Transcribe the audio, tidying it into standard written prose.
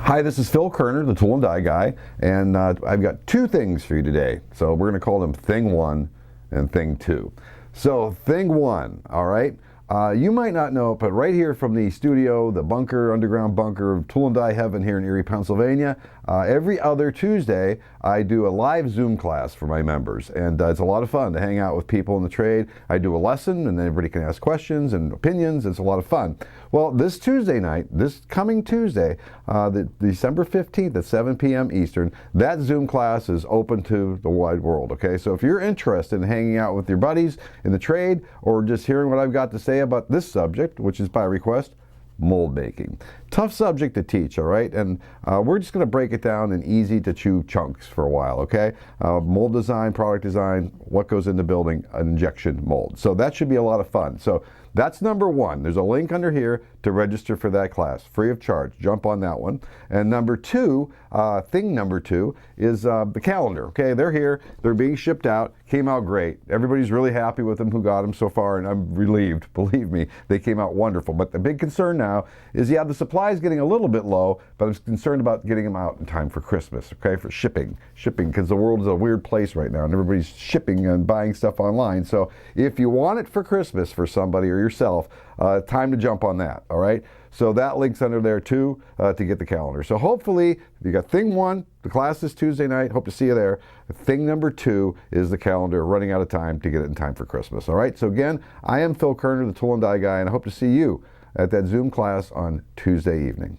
Hi, this is Phil Kerner, the Tool and Die Guy, and I've got two things for you today. So we're going to call them Thing 1 and Thing 2. So Thing 1, all right, you might not know it, but right here from the studio, the bunker, underground bunker of Tool and Die Heaven here in Erie, Pennsylvania, every other Tuesday I do a live Zoom class for my members, and it's a lot of fun to hang out with people in the trade. I do a lesson, and then everybody can ask questions and opinions. It's a lot of fun. Well, this Tuesday night, this coming Tuesday, the December 15th at 7 p.m. Eastern, that Zoom class is open to the wide world, okay? So if you're interested in hanging out with your buddies in the trade or just hearing what I've got to say about this subject, which is by request, mold making. Tough subject to teach, all right? And we're just going to break it down in easy to chew chunks for a while, okay? Mold design, product design, what goes into building an injection mold. So that should be a lot of fun. So that's number one. There's a link under here to register for that class, free of charge. Jump on that one. And number two, thing number two is the calendar, okay? They're here. They're being shipped out. Came out great. Everybody's really happy with them who got them so far, and I'm relieved. Believe me, they came out wonderful. But the big concern now is, yeah, the supply is getting a little bit low, but I'm concerned about getting them out in time for Christmas, okay, for shipping, because the world is a weird place right now, and everybody's shipping and buying stuff online. So if you want it for Christmas for somebody or yourself, time to jump on that, all right? So that link's under there too to get the calendar. So hopefully, you got thing one, the class is Tuesday night, hope to see you there. Thing number two is the calendar, running out of time to get it in time for Christmas, all right? So again, I am Phil Kerner, the Tool and Die Guy, and I hope to see you at that Zoom class on Tuesday evening.